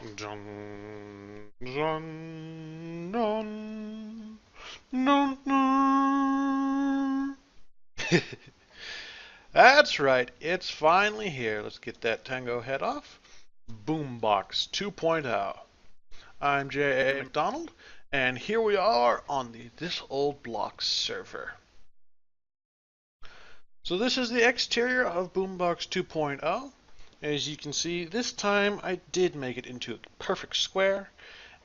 Dun, dun, dun, dun, dun. That's right, it's finally here. Let's get that tango head off. BoomBox 2.0. I'm J.A. McDonald, and here we are on the This Old Block server. So this is the exterior of BoomBox 2.0. As you can see, this time I did make it into a perfect square,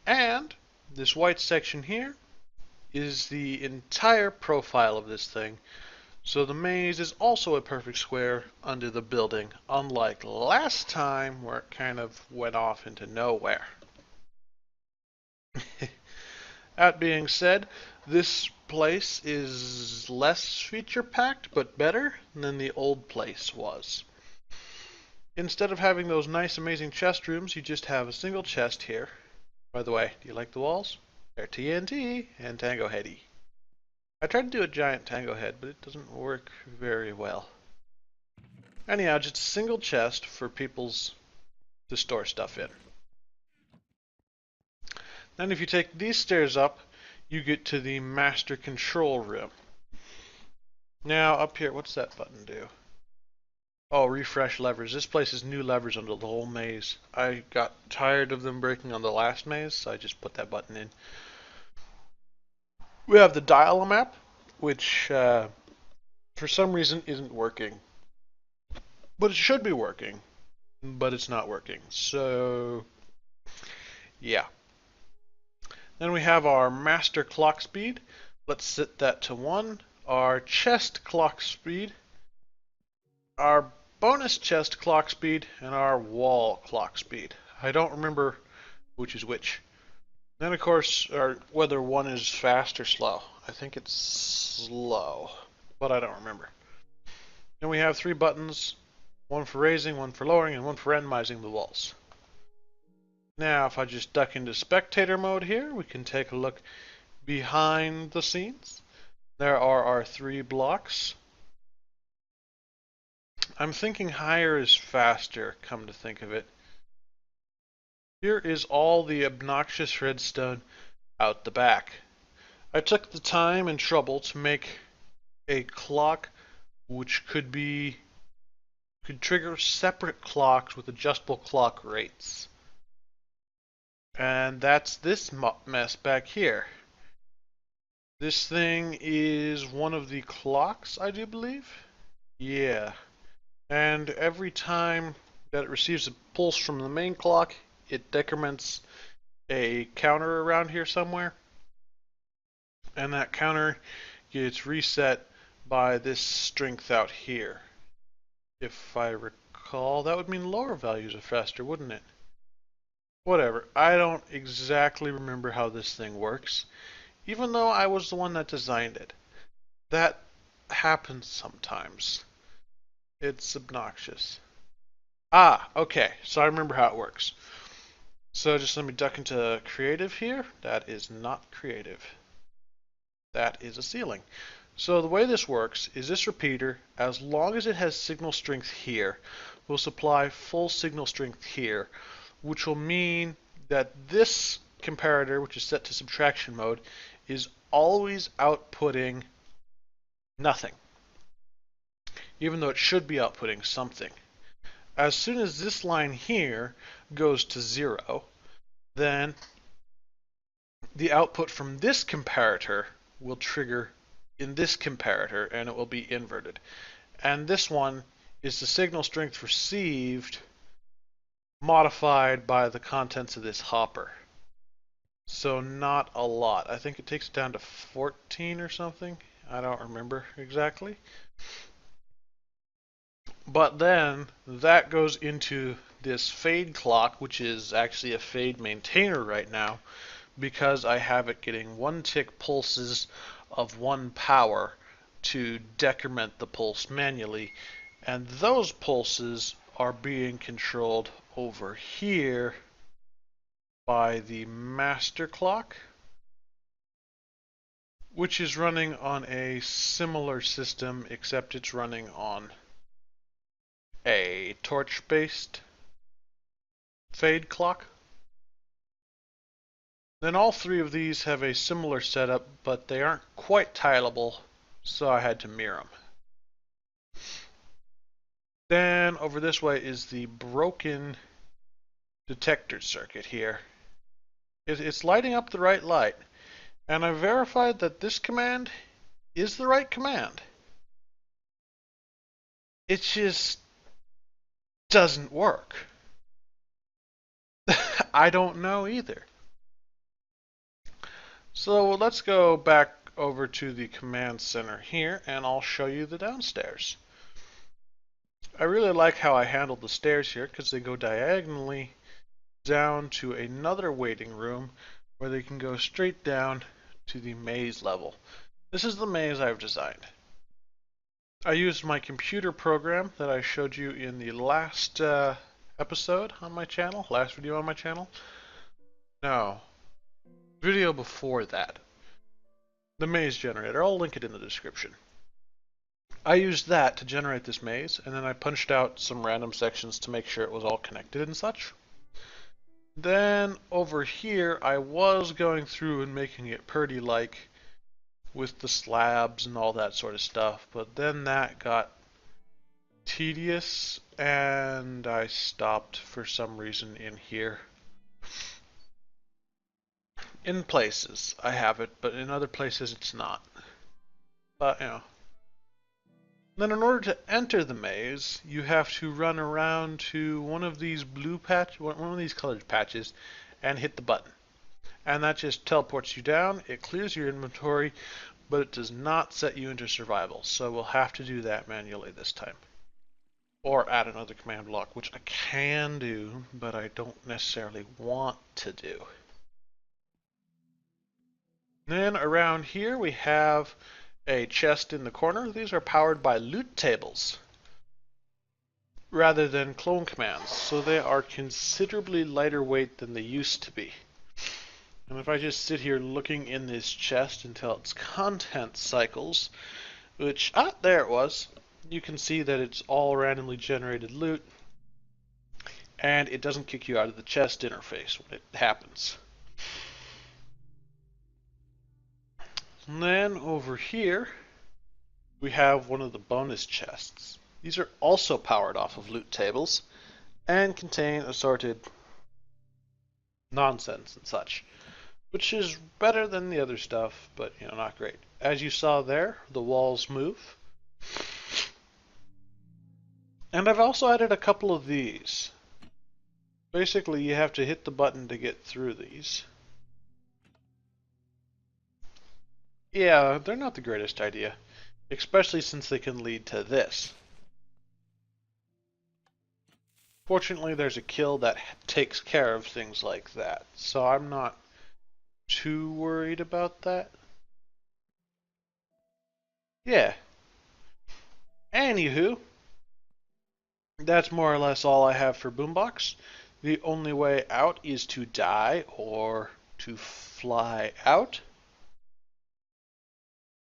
and this white section here is the entire profile of this thing. So the maze is also a perfect square under the building, unlike last time where it kind of went off into nowhere. That being said, this place is less feature-packed, but better than the old place was. Instead of having those nice, amazing chest rooms, you just have a single chest here. By the way, do you like the walls? They're TNT and Tango Heady. I tried to do a giant Tango Head, but it doesn't work very well. Anyhow, just a single chest for people's to store stuff in. Then if you take these stairs up, you get to the master control room. Now up here, what's that button do? Oh, refresh levers. This place is new levers under the whole maze. I got tired of them breaking on the last maze, so I just put that button in. We have the dial map, which for some reason isn't working. But it should be working, but it's not working. So, yeah. Then we have our master clock speed. Let's set that to 1. Our chest clock speed, our bonus chest clock speed, and our wall clock speed. I don't remember which is which. Then, of course, whether one is fast or slow. I think it's slow, but I don't remember. Then we have 3 buttons, one for raising, one for lowering, and one for randomizing the walls. Now, if I just duck into spectator mode here, we can take a look behind the scenes. There are our 3 blocks. I'm thinking higher is faster, come to think of it. Here is all the obnoxious redstone out the back. I took the time and trouble to make a clock which could trigger separate clocks with adjustable clock rates. And that's this mess back here. This thing is one of the clocks, I do believe. Yeah. And every time that it receives a pulse from the main clock, it decrements a counter around here somewhere. And that counter gets reset by this strength out here. If I recall, that would mean lower values are faster, wouldn't it? Whatever. I don't exactly remember how this thing works, even though I was the one that designed it. That happens sometimes. It's obnoxious. Ah, okay. So I remember how it works. So just let me duck into creative here. That is not creative. That is a ceiling. So the way this works is this repeater, as long as it has signal strength here, will supply full signal strength here, which will mean that this comparator, which is set to subtraction mode, is always outputting nothing, even though it should be outputting something. As soon as this line here goes to 0, then the output from this comparator will trigger in this comparator, and it will be inverted. And this one is the signal strength received modified by the contents of this hopper. So not a lot. I think it takes it down to 14 or something. I don't remember exactly. But then that goes into this fade clock, which is actually a fade maintainer right now, because I have it getting 1 tick pulses of 1 power to decrement the pulse manually, and those pulses are being controlled over here by the master clock, which is running on a similar system, except it's running on a torch-based fade clock. Then all three of these have a similar setup, but they aren't quite tileable, so I had to mirror them. Then over this way is the broken detector circuit here. It's lighting up the right light, and I verified that this command is the right command. It just doesn't work. I don't know either. So let's go back over to the command center here, and I'll show you the downstairs. I really like how I handled the stairs here because they go diagonally down to another waiting room where they can go straight down to the maze level. This is the maze I've designed. I used my computer program that I showed you in the last episode on my channel, last video on my channel. No, video before that. The maze generator, I'll link it in the description. I used that to generate this maze, and then I punched out some random sections to make sure it was all connected and such. Then over here, I was going through and making it purdy-like with the slabs and all that sort of stuff, but then that got tedious and I stopped for some reason in here. In places I have it, but in other places it's not. But, you know. Then in order to enter the maze, you have to run around to one of these one of these colored patches and hit the button. And that just teleports you down, it clears your inventory, but it does not set you into survival. So we'll have to do that manually this time. Or add another command block, which I can do, but I don't necessarily want to do. Then around here we have a chest in the corner. These are powered by loot tables rather than clone commands, so they are considerably lighter weight than they used to be. And if I just sit here looking in this chest until its content cycles, which, there it was, you can see that it's all randomly generated loot, and it doesn't kick you out of the chest interface when it happens. And then over here, we have one of the bonus chests. These are also powered off of loot tables and contain assorted nonsense and such, which is better than the other stuff, but not great. As you saw there, the walls move. And I've also added a couple of these. Basically, you have to hit the button to get through these. Yeah, they're not the greatest idea, especially since they can lead to this. Fortunately, there's a kill that takes care of things like that, so I'm not too worried about that. Yeah. Anywho, that's more or less all I have for BoomBox. The only way out is to die or to fly out.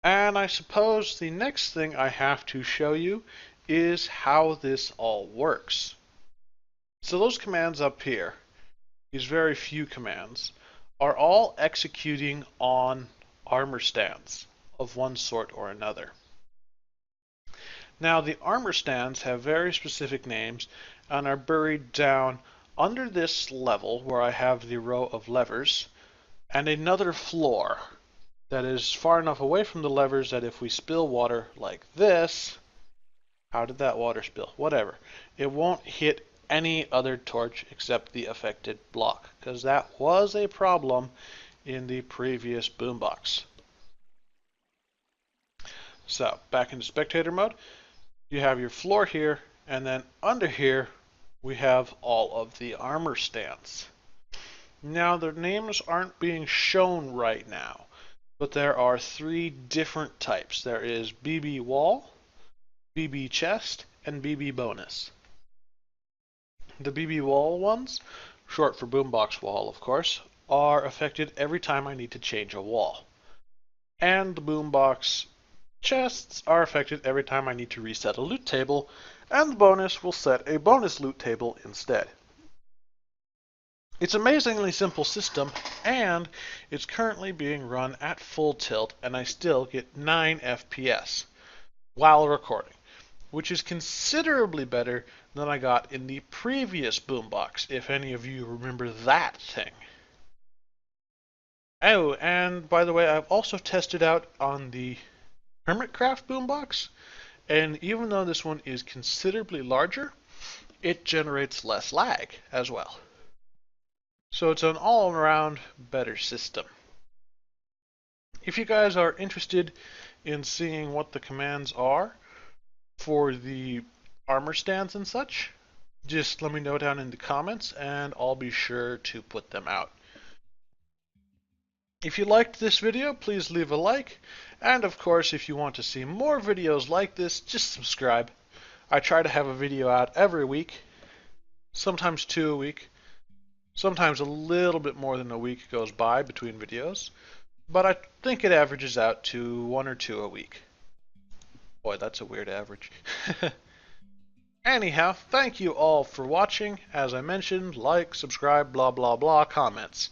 And I suppose the next thing I have to show you is how this all works. So those commands up here, these very few commands, are all executing on armor stands of one sort or another. Now the armor stands have very specific names and are buried down under this level where I have the row of levers and another floor that is far enough away from the levers that if we spill water like this, how did that water spill? Whatever. It won't hit any other torch except the affected block, because that was a problem in the previous BoomBox. So, back into spectator mode, you have your floor here, and then under here, we have all of the armor stands. Now, their names aren't being shown right now, but there are three different types. There is BB wall, BB chest, and BB bonus. The BB wall ones, short for BoomBox wall of course, are affected every time I need to change a wall. And the BoomBox chests are affected every time I need to reset a loot table, and the bonus will set a bonus loot table instead. It's an amazingly simple system, and it's currently being run at full tilt, and I still get 9 FPS while recording, which is considerably better than I got in the previous BoomBox, if any of you remember that thing. Oh, and by the way, I've also tested out on the Hermitcraft BoomBox, and even though this one is considerably larger, it generates less lag as well. So it's an all-around better system. If you guys are interested in seeing what the commands are for the armor stands and such, just let me know down in the comments and I'll be sure to put them out. If you liked this video, please leave a like, and of course if you want to see more videos like this, just subscribe. I try to have a video out every week, sometimes 2 a week, sometimes a little bit more than a week goes by between videos, but I think it averages out to 1 or 2 a week. Boy, that's a weird average. Anyhow, thank you all for watching. As I mentioned, like, subscribe, blah blah blah, comments.